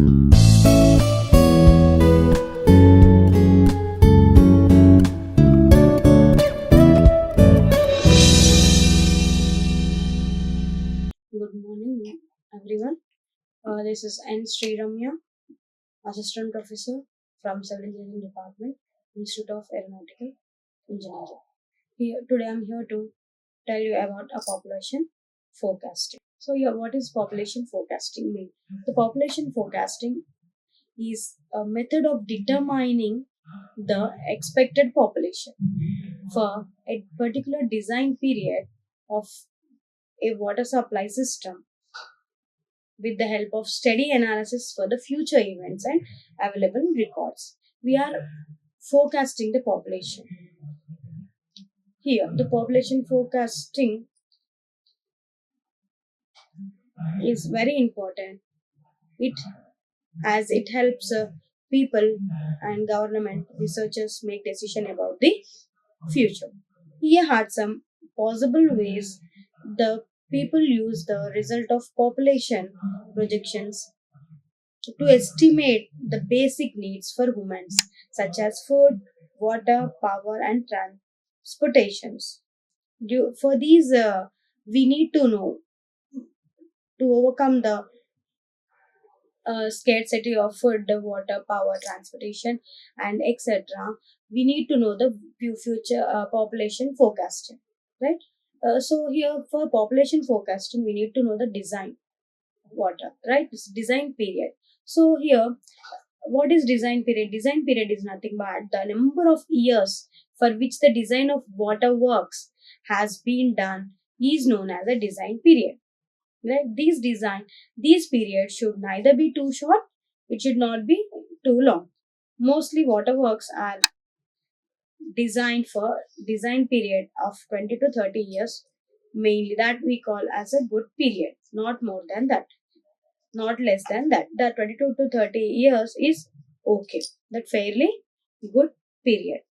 Good morning, everyone. This is N. Ramya, Assistant Professor from Civil Engineering Department, Institute of Aeronautical Engineering. Today I'm here to tell you about a population forecasting. So, what is population forecasting mean? The population forecasting is a method of determining the expected population for a particular design period of a water supply system with the help of steady analysis for the future events and available records. We are forecasting the population. Here, the population forecasting is very important. It helps people and government researchers make decision about the future. Here are some possible ways the people use the result of population projections to estimate the basic needs for humans, such as food, water, power, and transportations. For these, we need to know to overcome the scarcity of food, water, power, transportation, and etc. We need to know the future population forecasting, right? So here for population forecasting, we need to know the design water, right? It's design period. So here, what is design period? Design period is nothing but the number of years for which the design of water works has been done is known as a design period. Right? These periods should neither be too short, it should not be too long. Mostly waterworks are designed for design period of 20 to 30 years, mainly that we call as a good period, not more than that, not less than that. The 22 to 30 years is okay, that fairly good period.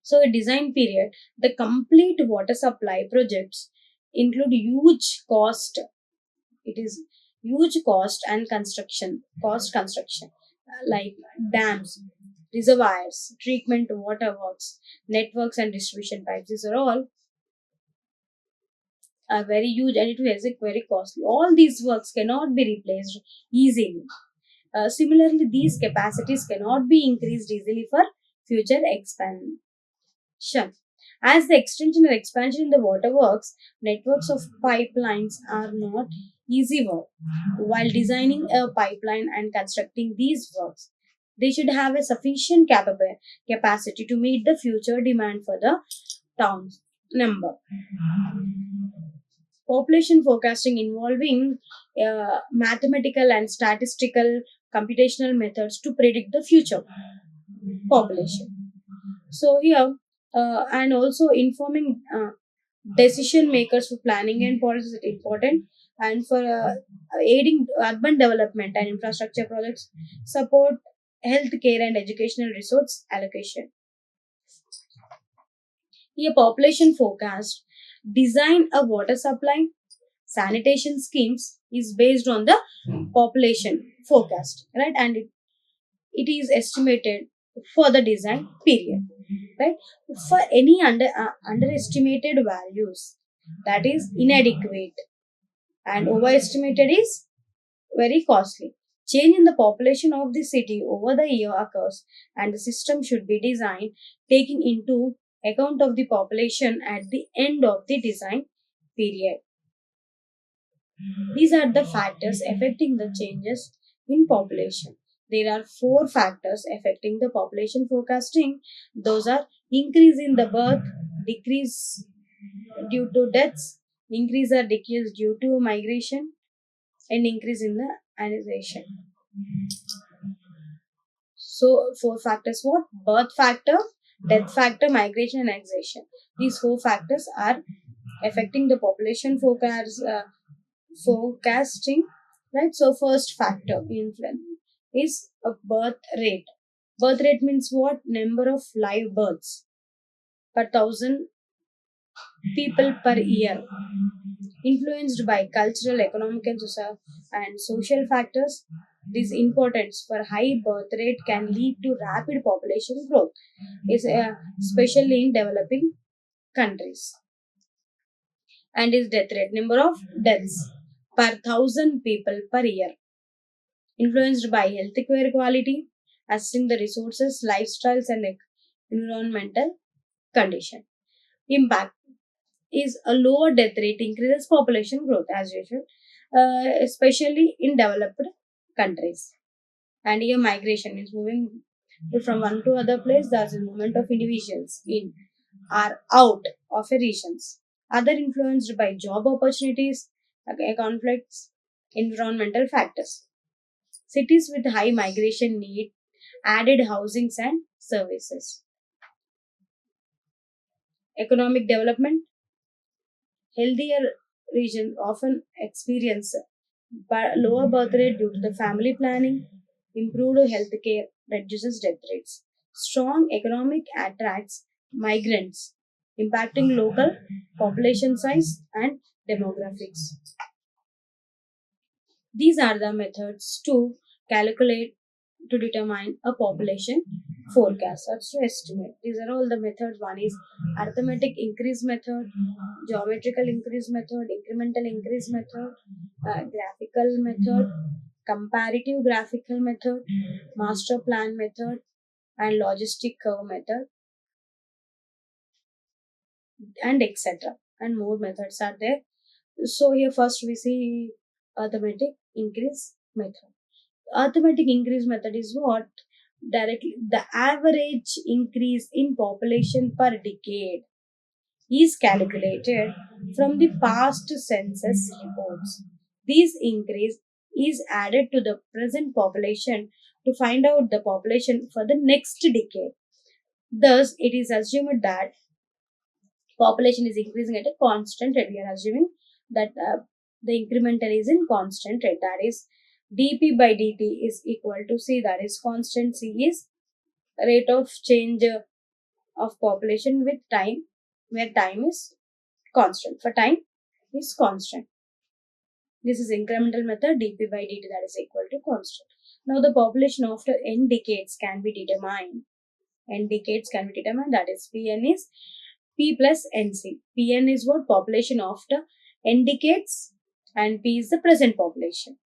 So a design period, the complete water supply projects include huge cost. It is huge cost and construction like dams, reservoirs, treatment water works, networks and distribution pipes. These are all very huge and it is very costly. All these works cannot be replaced easily. Similarly, these capacities cannot be increased easily for future expansion. As the extension or expansion in the waterworks, networks of pipelines are not easy work. While designing a pipeline and constructing these works, they should have a sufficient capacity to meet the future demand for the town's number. Population forecasting involving mathematical and statistical computational methods to predict the future population. So here, and also informing decision makers for planning and policies is important, and for aiding urban development and infrastructure projects, support healthcare and educational resource allocation. Here, population forecast design a water supply sanitation schemes is based on the population forecast, right? And it is estimated for the design period, right? For any underestimated values, that is inadequate, and overestimated is very costly. Change in the population of the city over the year occurs, and the system should be designed taking into account of the population at the end of the design period. These are the factors affecting the changes in population. There are four factors affecting the population forecasting. Those are increase in the birth, decrease due to deaths, increase or decrease due to migration, and increase in the annexation. So, four factors: what? Birth factor, death factor, migration, and annexation. These four factors are affecting the population forecasting, right? So, first factor influence is a birth rate. Birth rate means what? Number of live births per thousand people per year, influenced by cultural, economic, and social factors. This importance for high birth rate can lead to rapid population growth, especially in developing countries. And is death rate, number of deaths per thousand people per year, influenced by healthcare quality, assessing the resources, lifestyles, and environmental condition. Impact is a lower death rate increases population growth as usual, especially in developed countries. And here migration is moving from one to other place. There's a movement of individuals in or out of a regions. Other influenced by job opportunities, conflicts, environmental factors. Cities with high migration need added housings and services. Economic development, healthier regions often experience lower birth rate due to the family planning, improved health care reduces death rates. Strong economic attracts migrants, impacting local population size and demographics. These are the methods to calculate to determine a population forecast or to estimate. These are all the methods. One is arithmetic increase method, geometrical increase method, incremental increase method, graphical method, comparative graphical method, master plan method, and logistic curve method, and etc. And more methods are there. So here first we see arithmetic increase method. Arithmetic increase method is what? Directly the average increase in population per decade is calculated from the past census reports. This increase is added to the present population to find out the population for the next decade. Thus, it is assumed that population is increasing at a constant rate. We are assuming that the incremental is in constant rate. That is, dp by dt is equal to c. That is constant. C is rate of change of population with time, where time is constant. For time is constant. This is incremental method. Dp by dt, that is equal to constant. Now the population after n decades can be determined. N decades can be determined. That is Pn is P plus NC. Pn is what? Population after n decades, and P is the present population.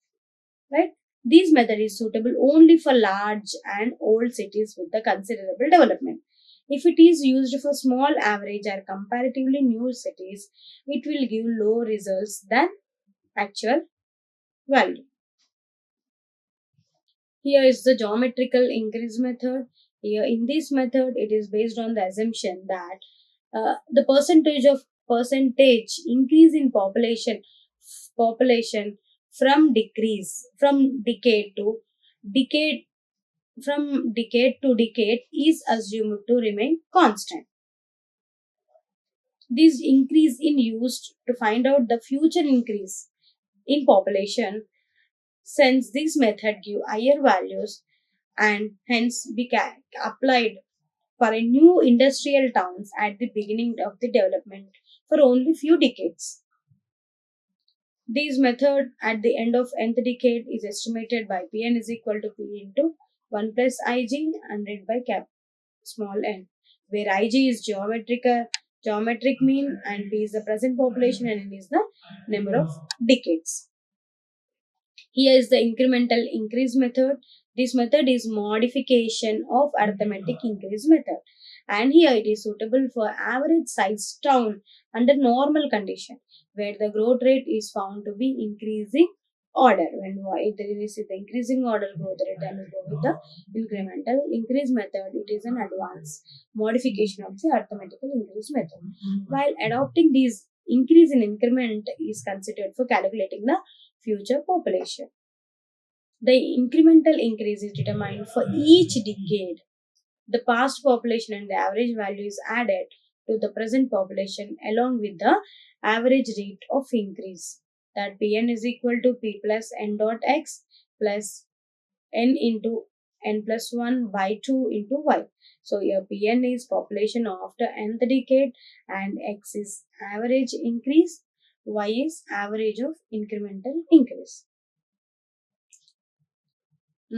Right? This method is suitable only for large and old cities with the considerable development. If it is used for small, average, or comparatively new cities, it will give low results than actual value. Here is the geometrical increase method. Here in this method, it is based on the assumption that the percentage increase in population from decade to decade decade is assumed to remain constant. This increase in used to find out the future increase in population, since this method give higher values and hence be applied for a new industrial towns at the beginning of the development for only few decades. This method at the end of nth decade is estimated by Pn is equal to P into 1 plus Ig and read by cap small n, where Ig is geometric mean and P is the present population and N is the number of decades. Here is the incremental increase method. This method is modification of arithmetic increase method, and here it is suitable for average size town under normal condition, where the growth rate is found to be increasing order. When it is the increasing order growth rate, then we go with the incremental increase method. It is an advanced modification of the arithmetical increase method. While adopting these increase in increment is considered for calculating the future population. The incremental increase is determined for each decade. The past population and the average value is added to the present population along with the average rate of increase. That Pn is equal to P plus n dot x plus n into n plus 1 by 2 into y. So here Pn is population after nth decade and x is average increase, y is average of incremental increase.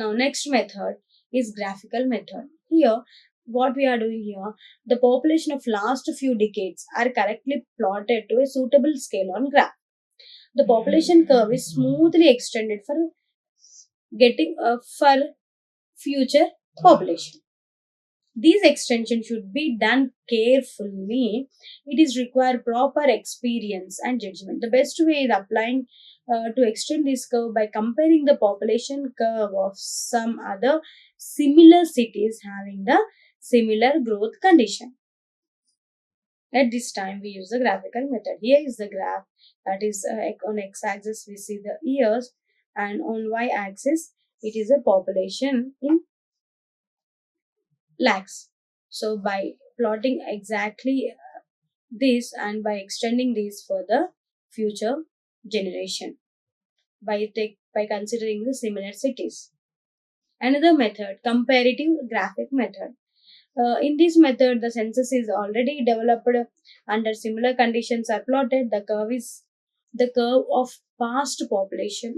Now, next method is graphical method. Here, what we are doing here, the population of last few decades are correctly plotted to a suitable scale on graph. The population curve is smoothly extended for getting for future population. These extensions should be done carefully. It is require proper experience and judgment. The best way is applying to extend this curve by comparing the population curve of some other similar cities having the similar growth condition. At this time, we use the graphical method. Here is the graph, that is on x-axis we see the years, and on y-axis it is a population in lakhs. So by plotting exactly this and by extending this for the future generation, by considering the similar cities. Another method, comparative graphic method. In this method, the census is already developed under similar conditions are plotted. The curve is the curve of past population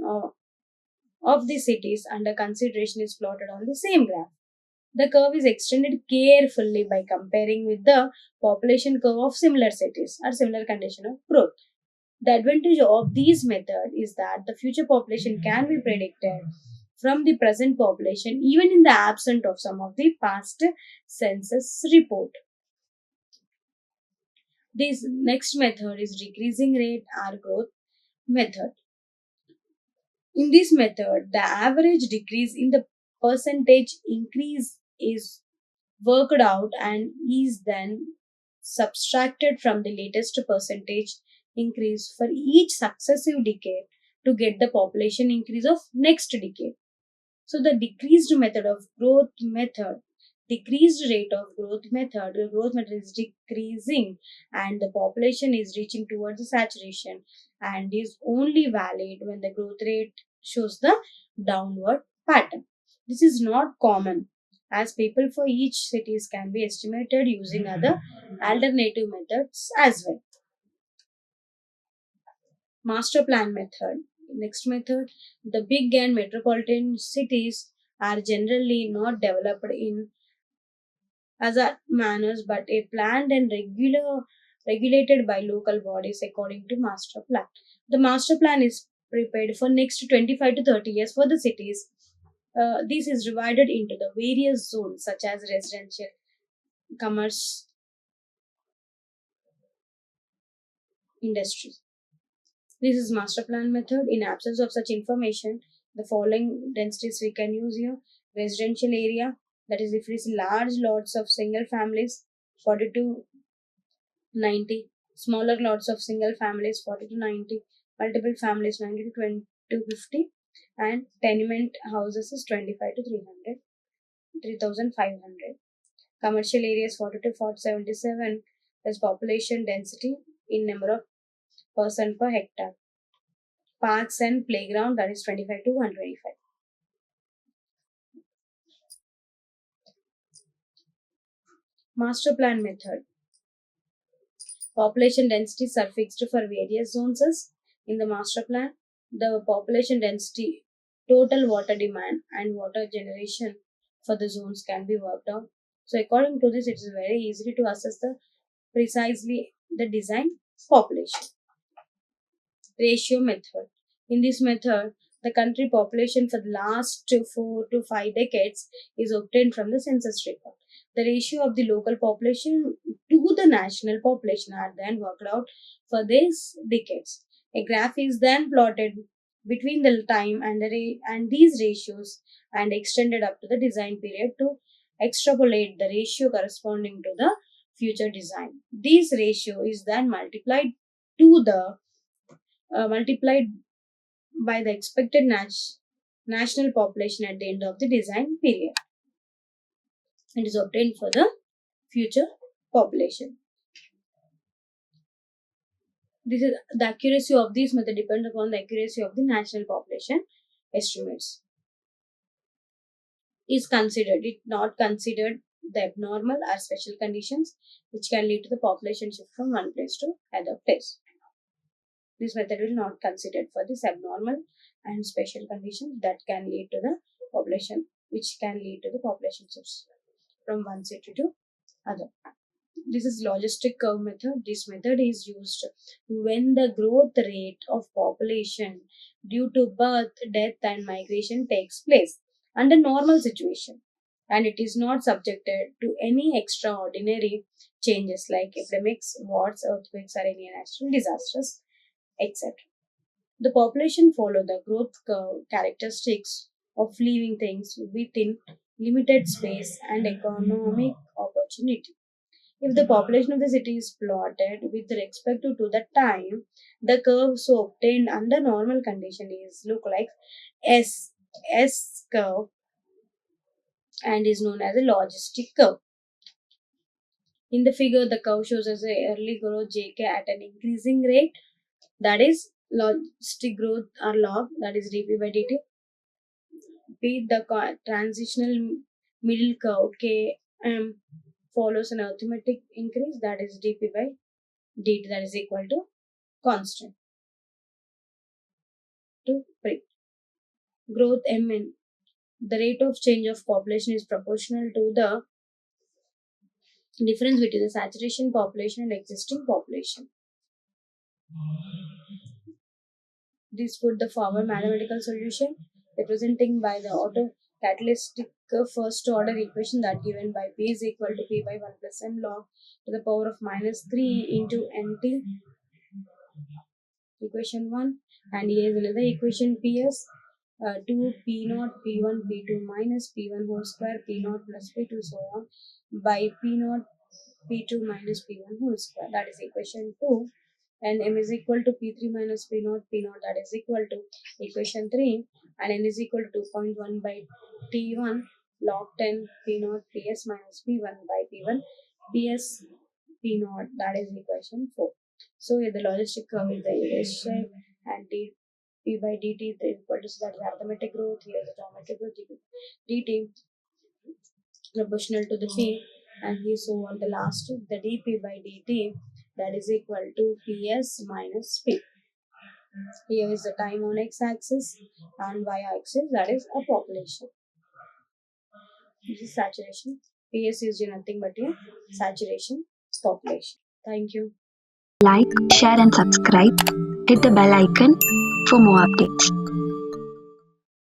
of the cities under consideration is plotted on the same graph. The curve is extended carefully by comparing with the population curve of similar cities or similar condition of growth. The advantage of these method is that the future population can be predicted from the present population even in the absence of some of the past census report. This next method is decreasing rate or growth method. In this method, the average decrease in the percentage increase is worked out and is then subtracted from the latest percentage increase for each successive decade to get the population increase of next decade. So the decreased rate of growth method, the growth method is decreasing and the population is reaching towards the saturation and is only valid when the growth rate shows the downward pattern. This is not common as people for each cities can be estimated using other alternative methods as well. Master plan method. Next method, the big and metropolitan cities are generally not developed in hazard manners but a planned and regulated by local bodies according to master plan. The master plan is prepared for next 25 to 30 years for the cities. This is divided into the various zones such as residential, commerce, industry. This is master plan method. In absence of such information, the following densities we can use here. Residential area, that is if it is large lots of single families, 40 to 90. Smaller lots of single families, 40 to 90. Multiple families, 90 to 20 to 50. And tenement houses is 25 to 300, 3,500. Commercial areas, 40 to 477. There's population density in number of person per hectare. Parks and playground, that is 25 to 125. Master plan method. Population densities are fixed for various zones. In the master plan, the population density, total water demand and water generation for the zones can be worked out. So according to this, it is very easy to assess the precisely the design population. Ratio method. In this method, the country population for the last 4 to 5 decades is obtained from the census record. The ratio of the local population to the national population are then worked out for these decades. A graph is then plotted between the time and and these ratios and extended up to the design period to extrapolate the ratio corresponding to the future design. This ratio is then multiplied by the expected national population at the end of the design period. It is obtained for the future population. This is the accuracy of this method depends upon the accuracy of the national population estimates. Is considered, it not considered the abnormal or special conditions which can lead to the population shift from one place to other place. This method will not considered for this abnormal and special conditions that can lead to the population, which can lead to the population shifts from one city to other. This is logistic curve method. This method is used when the growth rate of population due to birth, death, and migration takes place under normal situation, and it is not subjected to any extraordinary changes like epidemics, wars, earthquakes, or any natural disasters, etc. The population follow the growth curve characteristics of living things within limited space and economic opportunity. If the population of the city is plotted with respect to the time, the curve so obtained under normal condition is look like S S curve and is known as a logistic curve. In the figure, the curve shows us a early growth JK at an increasing rate, that is logistic growth or log, that is dp by dt. P, the transitional middle curve Km follows an arithmetic increase, that is dp by dt, that is equal to constant to pre. Growth Mn, the rate of change of population is proportional to the difference between the saturation population and existing population. This put the forward mathematical solution representing by the autocatalytic first order equation that given by P is equal to P by 1 plus m log to the power of minus 3 into nt, equation 1, and here is another equation Ps 2 P naught P1 P2 minus P1 whole square P naught plus P2 so on by P naught P2 minus P1 whole square, that is equation 2, and m is equal to P3 minus P naught, that is equal to equation 3, and n is equal to 2.1 by T1 log 10 P naught Ps minus P1 by P1 Ps P naught, that is equation 4. So here the logistic curve is the S shape and P by dt the equal to, so that is arithmetic growth, here the geometric growth dt proportional to the P, and here so on the last the dp by dt, that is equal to Ps minus P. Here is the time on x-axis and y-axis, that is a population. This is saturation. Ps is nothing but a saturation population. Thank you. Like, share and subscribe. Hit the bell icon for more updates.